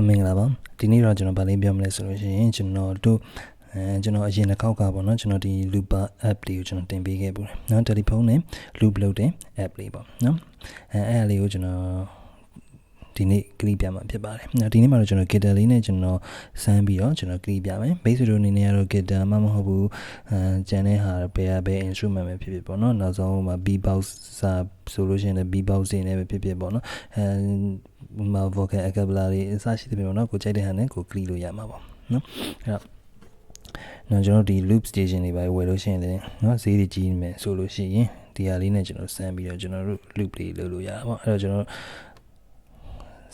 မင်္ဂလာပါဒီနေ့တော့ကျွန်တော်ဗာလေးပြောမလဲဆိုလို့ရှိရင်ကျွန်တော်အရင်တစ်ခေါက်ကပေါ့နော်ကျွန်တော်ဒီ Looper app လေးကိုကျွန်တော်တင်ပေးခဲ့ဘူးเนาะတယ်လီဖုန်းနဲ့ loop လုပ်တဲ့ app လေးပေါ့เนาะအဲ့အလေးကိုကျွန်တော်ဒီနေ့ကလီးပြမှာဖြစ်ပါတယ်။ဒီနေ့မှာတော့ကျွန်တော် guitar လေးနဲ့ကျွန်တော်စမ်းပြီးတော့ကျွန်တော်ကလီးပြမယ်။ bass တို့အနေနဲ့ကတော့ guitar မှမဟုတ်ဘူး။ကျန်တဲ့ဟာဘယ် instrument ပဲဖြစ်ဖြစ်ပေါ့နော်။နောက်ဆုံးမှာ beatbox ဆိုလို့ရှိရင်လည်း beatbox တွေနဲ့ပဲဖြစ်ဖြစ်ပေါ့နော်။vocal acapella တွေအစရှိသဖြင့်ပေါ့နော်။ကိုကြိုက်တဲ့ဟာနဲ့ကိုကလီးလို့ရမှာပေါ့နော်။အဲ့တော့ကျွန်တော်ဒီ loop station တွေပါဝယ်လို့ရှိရင်လည်းနော်ဈေးတွေကြီးနေမယ်ဆိုလို့ရှိရင်ဒီဟာလေးနဲ့ကျွန်တော်စမ်းပြီးတော့ကျွန်တော်တို့ loop လေးလုပ်လို့ရတာပေါ့။အဲ့တော့ကျွန်တော်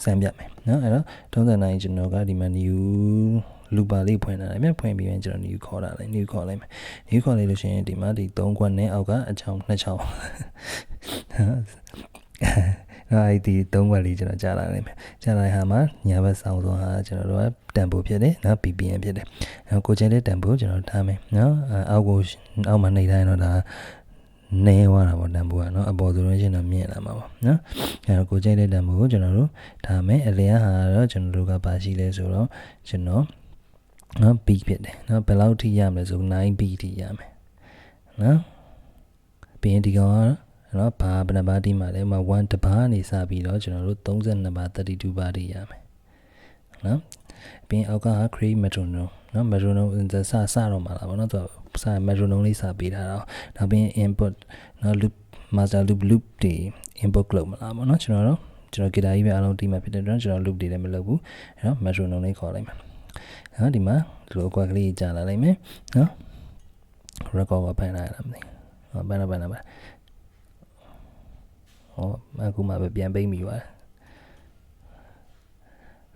စမ်းပြမယ်နော်အဲ့တော့39ကျွန်တော်ကဒီမှာ new looper လေးဖွင့်ထားတယ်ဖွင့်ပြီးရင်ကျွန်တော် new ခေါ်တာလေ new ခေါ်လိုက်မယ် new ခေါ်လိုက်လို့ရှိရင်ဒီမှာဒီ3ခွက်နဲ့အောက်ကအချောင်း2ချောင်းအဲ့ဒီ3ခွက်လေးကျွန်တော်ကြားလာလိုက်မယ်ကြားလာတဲ့ဟာမှာညာဘက်ဆောင်ဆုံးဟာကျွန်တော်တို့ကတန်ဖိုးဖြစ်တယ်နော် BPM ဖြစ်တယ်အဲ့ကိုကျင်းတဲ့တန်ဖိုးကျွန်တော်ထားမယ်နော်အောက်မှာနှိပ်တိုင်းတော့ဒါနေသွားတာပေါ့တန်ဖိုးကနော်အပေါ်ဆိုလို့ရှိရင်တော့မြင်လာမှာပေါ့နော်အဲ့တော့ကိုကြိုက်တဲ့တန်ဖိုးကိုကျွန်တော်တို့ထားမယ်အလျားဟာတော့ကျွန်တော်တို့ကပါရှိလဲဆိုတော့ကျွန်တော်နော် beat ဖြစ်တယ်နော်ဘယ်လောက်ထိရမလဲဆို9 beat ထိရမယ်နော်ပြီးရင်ဒီကောင်ကနော်ဘာဘယ်နှပါးတိမှာလဲ1တပါးနေစပြီးတော့ကျွန်တော်တို့32ပါး32ပါးထိရမယ်နော်ပြီးရင်အောက်က create metronome နော် metronome စတော့မှာလားပေါ့နော်သူကmetronome လေးစပေးထားတော့နောက်ပြီး input နော် loop master loop တွေ input လုပ်မလားပေါ့နော်ကျွန်တော် guitar ကြီးပဲအားလုံးတီးမှာဖြစ်တဲ့အတွက်ကျွန်တော် loop တွေလည်းမလုပ်ဘူးအဲ့တော့ metronome လေးခေါ်လိုက်မယ်နော်ဒီမှာဒီလိုအကွက်ကလေးကြာလာလိုက်မယ်နော် record ကဖန်လာတာမသိဘူးဘယ်နာဟောအခုမှပဲပြန်ပိတ်မိသွားတယ်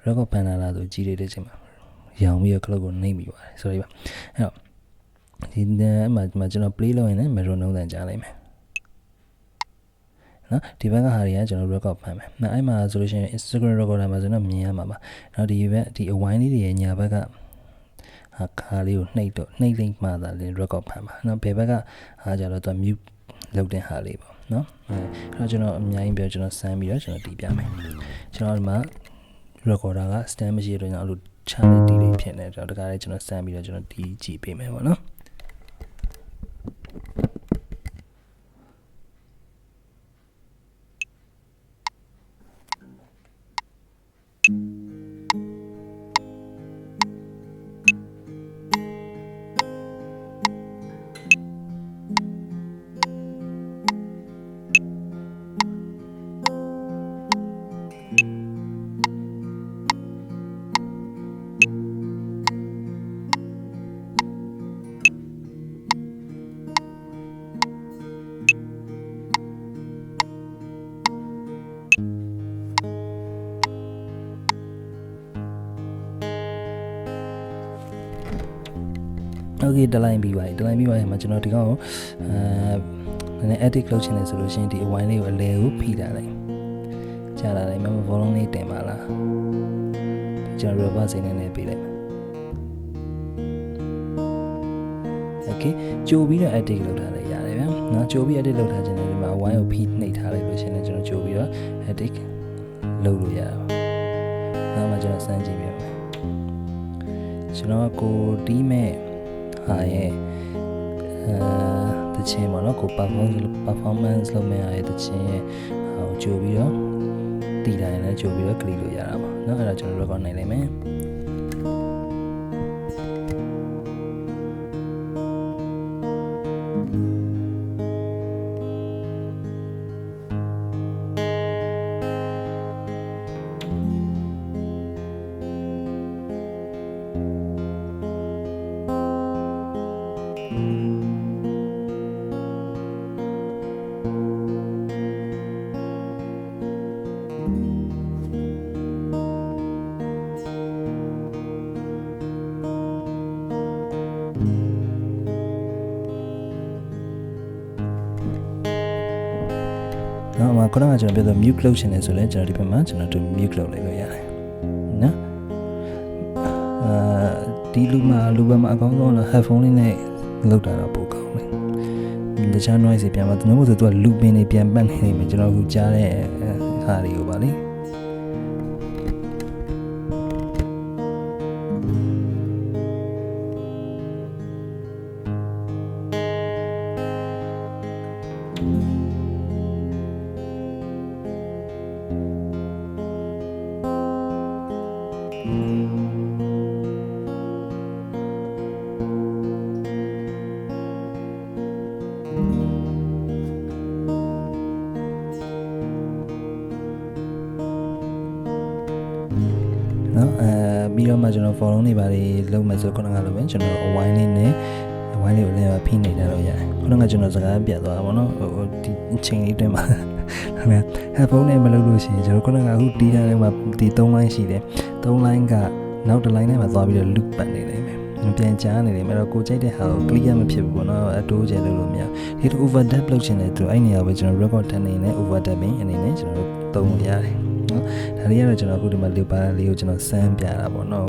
record ဖန်လာတာဆိုကြီးတဲ့ချိန်မှာရောင်ပြီးတော့ clock ကိုနှိပ်မိသွားတယ် sorry ပါအဲ့တော့ဒီမှာကျွန်တော် play လုပ်ရင်လည်း metronome တန်ကြားလိုက်မယ်နော်ဒီဘက်ကဟာတွေကကျွန်တော် record ဖမ်းမယ်နော်အဲ့မှာဆိုလို့ရှိရင် Instagram recorder မှာဆိုတော့မြင်ရမှာပါနော်ဒီဘက်ဒီအဝိုင်းလေးတွေရဲ့ညာဘက်ကခါလေးကိုနှိပ်လိမ့်မှသာလေ record ဖမ်းပါနော်ဘယ်ဘက်ကဟာကြတော့သူ mute လုပ်တဲ့ဟာလေးပေါ့နော်အဲ့တော့ကျွန်တော်အများကြီးပြောကျွန်တော်စမ်းပြီးတော့ကျွန်တော်တီးပြမယ်ကျွန်တော်ဒီမှာ recorder က stand မရှိတဲ့အတွက်ကြောင့်အဲ့လိုချလိုက်တီးလေးဖြစ်နေတော့တခါလေးကျွန်တော်စမ်းပြီးတော့ကျွန်တော်တီးကြည့်ပေးမယ်ပေါ့နော်โอเคတလိုင်းပြီးပါရင်မှာကျွန်တော်ဒီကောင်ကိုနည်း edit လုပ်ချင်တယ်ဆိုလို့ရှိရင်ဒီအဝိုင်းလေးကိုအလဲကိုဖိထားလိုက်ကြားလာလိုက်မှာ volume လေးတင်ပါလားကျွန်တော် reverse စိနေပေးလိုက်โอเคကြိုပြီးတော့ edit လုပ်ထားလိုက်ရတယ်ဗျာနော်ကြိုပြီး edit လုပ်ထားခြင်းနဲ့ဒီမှာအဝိုင်းကိုဖိနှိပ်ထားလိုက်လို့ရှိရင်ကျွန်တော်ကြိုပြီးတော့ edit လုပ်လို့ရတာပါနောက်မှကျွန်တော်စမ်းကြည့်ပြမယ်ကျွန်တော်ကိုတီးမဲ့ဟာရဲ့တခြင်းပေါ့နော်ကို performance လုပ်မဲ့ဟာရဲ့တခြင်းရဲ့ဟိုကြိုပြီးတော့တည်တိုင်းလည်းကြိုပြီးတော့ click လို့ရတာပါเนาะအဲ့ဒါကျွန်တော် record နိုင်လိမ့်မယ်နော်မှာခုနကကျွန်တော်ပြောတော့ mute လုပ်ချင်တယ်ဆိုလဲကျွန်တော်ဒီဘက်မှာကျွန်တော်တို့ mute လုပ်လိုက်လို့ရတယ်နော်ဒီ loop မှာအကောင်းဆုံးတော့ headphone လေးနဲ့လုပ်တာတော့ပိုကောင်းတယ်တခြား noise တွေပြန်မှာကျွန်တော်တို့ဆိုသူက looping တွေပြန်ပတ်နေနေမယ်ကျွန်တော်အခုကြားတဲ့ဟာတွေကိုပါလေ နော်ပြီးတော့မှကျွန်တော် follow နေပါလေလုံးမယ်ဆိုခုနကလိုပဲကျွန်တော်အဝိုင်းလေးနဲ့အဝိုင်းလေးကိုလည်းဖိနေတယ်လို့ရတယ်ခုနကကျွန်တော်စကားပြတ်သွားတာပေါ့နော်ဟိုဒီချိန်လေးတွင်မှာဒါပေမဲ့ headphone နဲ့မလုပ်လို့ရှိရင်ကျွန်တော်ခုနကအခုတီးထားတဲ့မှာဒီ3 line ရှိတယ်3 line ကနောက်တစ် line နဲ့မှာသွားပြီးတော့ loop ပတ်နေတယ်ပြန်ကြားနေတယ်အဲ့တော့ကိုကြိုက်တဲ့ဟာကို clear မဖြစ်ဘူးပေါ့နော်အတိုးကျလုပ်လို့မရဒီလို overdub လုပ်ချင်တယ်သူအဲ့နေရာပဲကျွန်တော် record ထပ်နေနဲ့ overdubbing အနေနဲ့ကျွန်တော်သုံးလို့ရတယ်နော်ဒါလေးကတော့ကျွန်တော်အခုဒီမှာ loop ပါလေးကိုကျွန်တော်စမ်းပြတာပေါ့နော်